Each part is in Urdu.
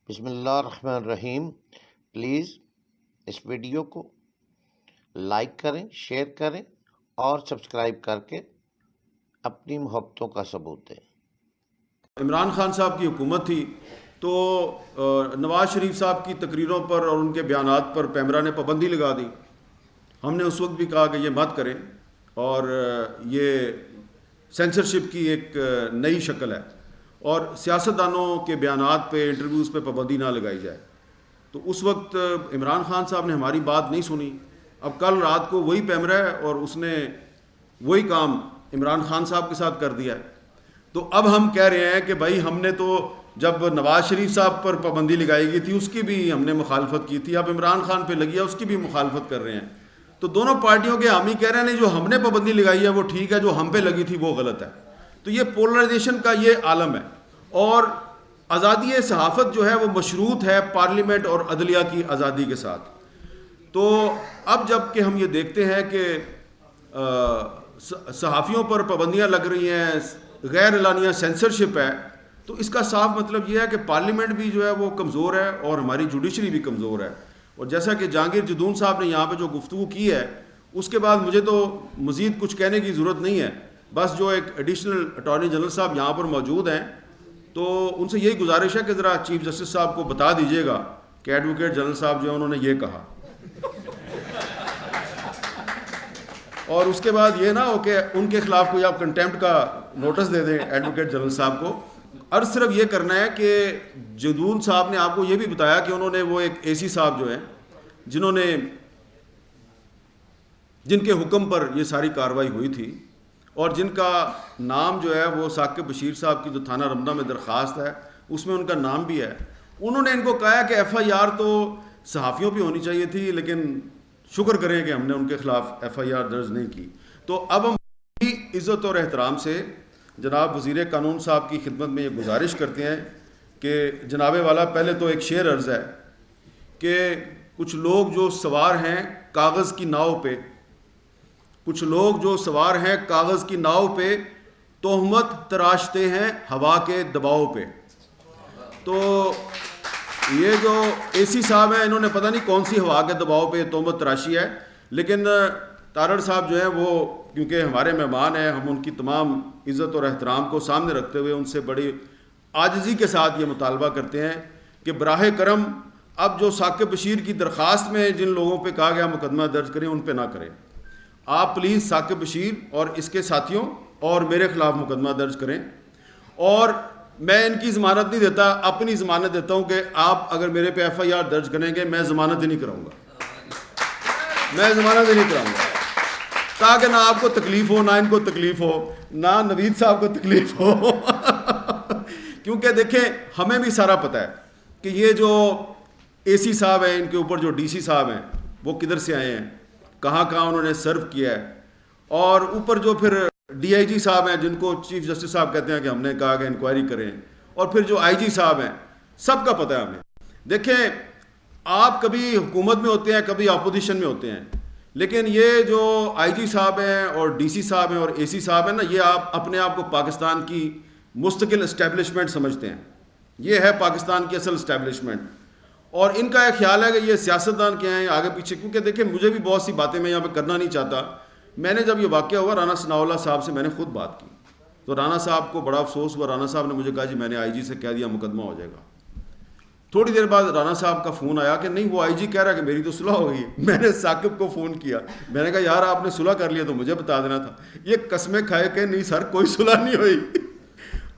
بسم اللہ الرحمن الرحیم. پلیز اس ویڈیو کو لائک کریں، شیئر کریں اور سبسکرائب کر کے اپنی محبتوں کا ثبوت دیں. عمران خان صاحب کی حکومت تھی تو نواز شریف صاحب کی تقریروں پر اور ان کے بیانات پر پیمرا نے پابندی لگا دی. ہم نے اس وقت بھی کہا کہ یہ مت کریں اور یہ سینسرشپ کی ایک نئی شکل ہے اور سیاستدانوں کے بیانات پہ انٹرویوز پہ پابندی نہ لگائی جائے. تو اس وقت عمران خان صاحب نے ہماری بات نہیں سنی. اب کل رات کو وہی پیمرا ہے اور اس نے وہی کام عمران خان صاحب کے ساتھ کر دیا ہے. تو اب ہم کہہ رہے ہیں کہ بھائی ہم نے تو جب نواز شریف صاحب پر پابندی لگائی گئی تھی اس کی بھی ہم نے مخالفت کی تھی، اب عمران خان پہ لگی ہے اس کی بھی مخالفت کر رہے ہیں. تو دونوں پارٹیوں کے حامی کہہ رہے ہیں جو ہم نے پابندی لگائی ہے وہ ٹھیک ہے، جو ہم پہ لگی تھی وہ غلط ہے. تو یہ پولرائزیشن کا یہ عالم ہے. اور آزادی صحافت جو ہے وہ مشروط ہے پارلیمنٹ اور عدلیہ کی آزادی کے ساتھ. تو اب جب کہ ہم یہ دیکھتے ہیں کہ صحافیوں پر پابندیاں لگ رہی ہیں، غیر اعلانیہ سینسرشپ ہے، تو اس کا صاف مطلب یہ ہے کہ پارلیمنٹ بھی جو ہے وہ کمزور ہے اور ہماری جوڈیشری بھی کمزور ہے. اور جیسا کہ جہانگیر جدون صاحب نے یہاں پہ جو گفتگو کی ہے اس کے بعد مجھے تو مزید کچھ کہنے کی ضرورت نہیں ہے. بس جو ایک ایڈیشنل اٹارنی جنرل صاحب یہاں پر موجود ہیں تو ان سے یہی گزارش ہے کہ ذرا چیف جسٹس صاحب کو بتا دیجئے گا کہ ایڈوکیٹ جنرل صاحب جو ہیں انہوں نے یہ کہا. اور اس کے بعد یہ نہ ہو کہ ان کے خلاف کوئی آپ کنٹیمپٹ کا نوٹس دے دیں ایڈوکیٹ جنرل صاحب کو. عرض صرف یہ کرنا ہے کہ جدون صاحب نے آپ کو یہ بھی بتایا کہ انہوں نے وہ ایک اے سی صاحب جو ہیں جن کے حکم پر یہ ساری کارروائی ہوئی تھی اور جن کا نام جو ہے وہ ثاقب بشیر صاحب کی جو تھانہ رمدہ میں درخواست ہے اس میں ان کا نام بھی ہے. انہوں نے ان کو کہا کہ ایف آئی آر تو صحافیوں پہ ہونی چاہیے تھی لیکن شکر کریں کہ ہم نے ان کے خلاف ایف آئی آر درج نہیں کی. تو اب ہم عزت اور احترام سے جناب وزیر قانون صاحب کی خدمت میں یہ گزارش کرتے ہیں کہ جناب والا پہلے تو ایک شعر عرض ہے کہ کچھ لوگ جو سوار ہیں کاغذ کی ناؤ پہ، کچھ لوگ جو سوار ہیں کاغذ کی ناؤ پہ، تہمت تراشتے ہیں ہوا کے دباؤ پہ. تو یہ جو اے سی صاحب ہیں انہوں نے پتہ نہیں کون سی ہوا کے دباؤ پہ تہمت تراشی ہے، لیکن تارڑ صاحب جو ہیں وہ کیونکہ ہمارے مہمان ہیں، ہم ان کی تمام عزت اور احترام کو سامنے رکھتے ہوئے ان سے بڑی عاجزی کے ساتھ یہ مطالبہ کرتے ہیں کہ براہ کرم اب جو ثاقب بشیر کی درخواست میں جن لوگوں پہ کہا گیا مقدمہ درج کریں ان پہ نہ کریں. آپ پلیز ثاقب بشیر اور اس کے ساتھیوں اور میرے خلاف مقدمہ درج کریں. اور میں ان کی ضمانت نہیں دیتا، اپنی ضمانت دیتا ہوں کہ آپ اگر میرے پہ ایف آئی آر درج کریں گے میں ضمانت ہی نہیں کراؤں گا، میں ضمانت ہی نہیں کراؤں گا تاکہ نہ آپ کو تکلیف ہو، نہ ان کو تکلیف ہو، نہ نوید صاحب کو تکلیف ہو. کیونکہ دیکھیں ہمیں بھی سارا پتہ ہے کہ یہ جو اے سی صاحب ہیں ان کے اوپر جو ڈی سی صاحب ہیں وہ کدھر سے آئے ہیں، کہاں کہاں انہوں نے سرو کیا ہے، اور اوپر جو پھر ڈی آئی جی صاحب ہیں جن کو چیف جسٹس صاحب کہتے ہیں کہ ہم نے کہا کہ انکوائری کریں، اور پھر جو آئی جی صاحب ہیں، سب کا پتہ ہے ہمیں. دیکھیں آپ کبھی حکومت میں ہوتے ہیں کبھی اپوزیشن میں ہوتے ہیں، لیکن یہ جو آئی جی صاحب ہیں اور ڈی سی صاحب ہیں اور اے سی صاحب ہیں نا، یہ آپ اپنے آپ کو پاکستان کی مستقل اسٹیبلشمنٹ سمجھتے ہیں. یہ ہے پاکستان کی اصل اسٹیبلشمنٹ. اور ان کا ایک خیال ہے کہ یہ سیاستدان کیا ہیں آگے پیچھے. کیونکہ دیکھیں مجھے بھی بہت سی باتیں میں یہاں پہ کرنا نہیں چاہتا. میں نے جب یہ واقعہ ہوا رانا ثناء اللہ صاحب سے میں نے خود بات کی تو رانا صاحب کو بڑا افسوس ہوا. رانا صاحب نے مجھے کہا جی میں نے آئی جی سے کہہ دیا مقدمہ ہو جائے گا. تھوڑی دیر بعد رانا صاحب کا فون آیا کہ نہیں وہ آئی جی کہہ رہا ہے کہ میری تو صلح ہو گئی. میں نے ثاقب کو فون کیا، میں نے کہا یار آپ نے صلح کر لیا تو مجھے بتا دینا تھا. یہ قسمیں کھائے کہ نہیں سر کوئی صلح نہیں ہوئی.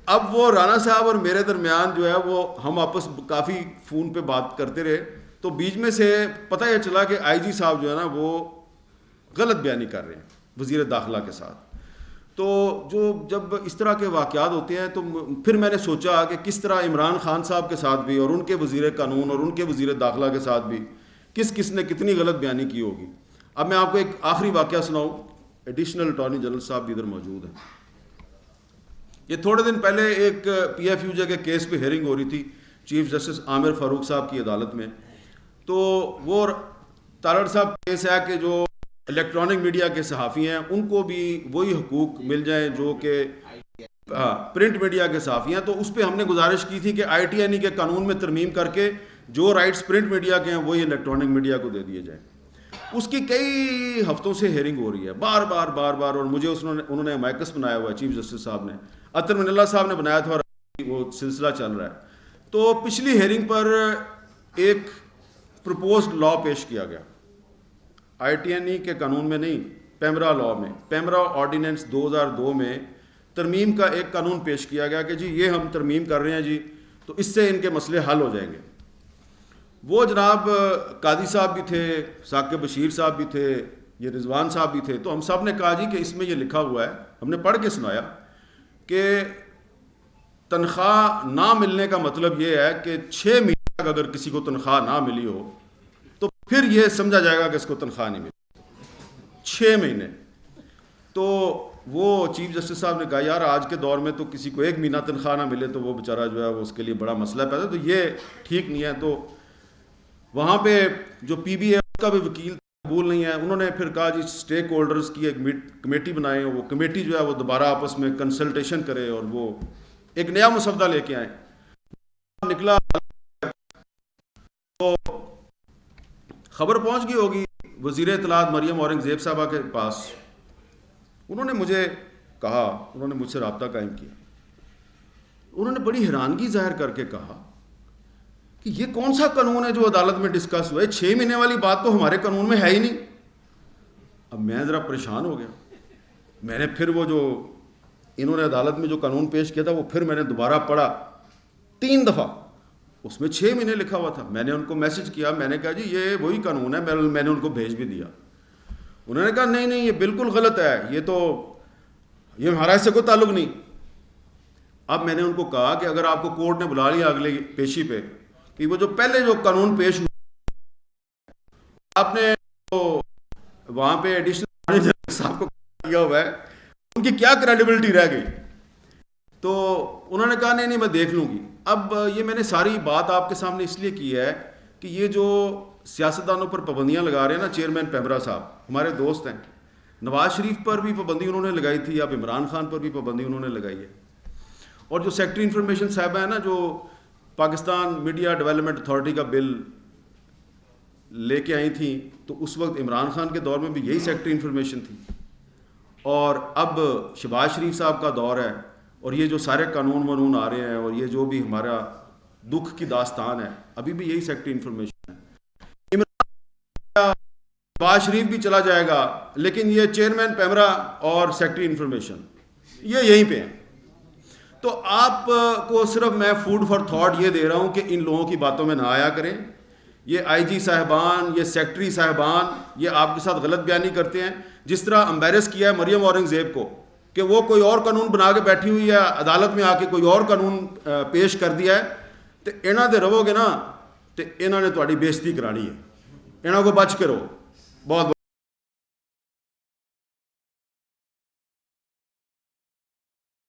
اب وہ رانا صاحب اور میرے درمیان جو ہے وہ ہم آپس کافی فون پہ بات کرتے رہے تو بیچ میں سے پتہ یہ چلا کہ آئی جی صاحب جو ہے نا وہ غلط بیانی کر رہے ہیں وزیر داخلہ کے ساتھ. تو جب اس طرح کے واقعات ہوتے ہیں تو پھر میں نے سوچا کہ کس طرح عمران خان صاحب کے ساتھ بھی اور ان کے وزیر قانون اور ان کے وزیر داخلہ کے ساتھ بھی کس نے کتنی غلط بیانی کی ہوگی. اب میں آپ کو ایک آخری واقعہ سناؤں. ایڈیشنل اٹارنی جنرل صاحب بھی ادھر موجود ہیں. یہ تھوڑے دن پہلے ایک پی ایف یو جے کے کیس پہ ہیئرنگ ہو رہی تھی چیف جسٹس عامر فاروق صاحب کی عدالت میں. تو وہ تارڑ صاحب کیس ہے کہ جو الیکٹرانک میڈیا کے صحافی ہیں ان کو بھی وہی حقوق مل جائیں جو کہ پرنٹ میڈیا کے صحافی ہیں، تو اس پہ ہم نے گزارش کی تھی کہ ITNE کے قانون میں ترمیم کر کے جو رائٹس پرنٹ میڈیا کے ہیں وہی الیکٹرانک میڈیا کو دے دیے جائیں۔ اس کی کئی ہفتوں سے ہیئرنگ ہو رہی ہے، بار بار، اور مجھے انہوں نے امائکس بنایا ہوا ہے، چیف جسٹس صاحب نے، عطر من اللہ صاحب نے بنایا تھا، اور وہ سلسلہ چل رہا ہے۔ تو پچھلی ہیئرنگ پر ایک پروپوزڈ لا پیش کیا گیا، ITNE کے قانون میں نہیں، پیمرا لا میں، پیمرا آرڈیننس 2002 میں ترمیم کا ایک قانون پیش کیا گیا کہ جی یہ ہم ترمیم کر رہے ہیں جی، تو اس سے ان کے مسئلے حل ہو جائیں گے۔ وہ جناب قاضی صاحب بھی تھے، ثاقب بشیر صاحب بھی تھے، یہ رضوان صاحب بھی تھے، تو ہم سب نے کہا جی کہ اس میں یہ لکھا ہوا ہے، ہم نے پڑھ کے سنایا کہ تنخواہ نہ ملنے کا مطلب یہ ہے کہ 6 مہینے تک اگر کسی کو تنخواہ نہ ملی ہو تو پھر یہ سمجھا جائے گا کہ اس کو تنخواہ نہیں ملی 6 مہینے۔ تو وہ چیف جسٹس صاحب نے کہا یار آج کے دور میں تو کسی کو 1 مہینہ تنخواہ نہ ملے تو وہ بیچارہ جو ہے وہ اس کے لیے بڑا مسئلہ پیدا، تو یہ ٹھیک نہیں ہے۔ تو وہاں پہ جو PBA اس کا بھی وکیل قبول نہیں ہے، انہوں نے پھر کہا جی اسٹیک ہولڈرز کی ایک کمیٹی بنائیں، وہ کمیٹی جو ہے وہ دوبارہ آپس میں کنسلٹیشن کرے اور وہ ایک نیا مسودہ لے کے آئیں۔ نکلا تو خبر پہنچ گئی ہوگی وزیر اطلاعات مریم اورنگزیب صاحبہ کے پاس، انہوں نے مجھے کہا، انہوں نے مجھ سے رابطہ قائم کیا، انہوں نے بڑی حیرانگی ظاہر کر کے کہا کہ یہ کون سا قانون ہے جو عدالت میں ڈسکس ہوا ہے، 6 مہینے والی بات تو ہمارے قانون میں ہے ہی نہیں۔ اب میں ذرا پریشان ہو گیا، میں نے پھر وہ جو انہوں نے عدالت میں جو قانون پیش کیا تھا وہ پھر میں نے دوبارہ پڑھا 3 دفعہ، اس میں 6 مہینے لکھا ہوا تھا۔ میں نے ان کو میسج کیا، میں نے کہا جی یہ وہی قانون ہے، میں نے ان کو بھیج بھی دیا۔ انہوں نے کہا نہیں یہ بالکل غلط ہے، یہ ہمارا اس سے کوئی تعلق نہیں۔ اب میں نے ان کو کہا کہ اگر آپ کو کورٹ نے بلا لیا اگلے پیشی پہ کہ وہ جو پہلے جو قانون پیش ہوا آپ نے وہاں پہ ایڈیشنل صاحب کو کیا ہوا ہے، ان کی کیا کریڈیبلٹی رہ گئی؟ تو انہوں نے کہا نہیں میں دیکھ لوں گی۔ اب یہ میں نے ساری بات آپ کے سامنے اس لیے کی ہے کہ یہ جو سیاستدانوں پر پابندیاں لگا رہے ہیں نا، چیئرمین پیمرا صاحب ہمارے دوست ہیں، نواز شریف پر بھی پابندی انہوں نے لگائی تھی، اب عمران خان پر بھی پابندی انہوں نے لگائی ہے، اور جو سیکٹری انفارمیشن صاحبہ ہیں نا جو پاکستان میڈیا ڈیولپمنٹ اتھارٹی کا بل لے کے آئی تھیں، تو اس وقت عمران خان کے دور میں بھی یہی سیکٹری انفارمیشن تھی، اور اب شہباز شریف صاحب کا دور ہے، اور یہ جو سارے قانون آ رہے ہیں اور یہ جو بھی ہمارا دکھ کی داستان ہے ابھی بھی یہی سیکٹری انفارمیشن ہے۔ شہباز شریف بھی چلا جائے گا لیکن یہ چیئرمین پیمرا اور سیکٹری انفارمیشن یہ یہیں پہ ہیں۔ تو آپ کو صرف میں فوڈ فار تھاٹ یہ دے رہا ہوں کہ ان لوگوں کی باتوں میں نہ آیا کریں۔ یہ IG صاحبان، یہ سیکٹری صاحبان یہ آپ کے ساتھ غلط بیانی کرتے ہیں، جس طرح امبیرس کیا ہے مریم اورنگزیب کو کہ وہ کوئی اور قانون بنا کے بیٹھی ہوئی ہے، عدالت میں آ کے کوئی اور قانون پیش کر دیا ہے، تو انہاں دے رہو گے نا تو انہاں نے تہاڈی بےزتی کرانی ہے، انہاں کو بچ کے رہو۔ بہت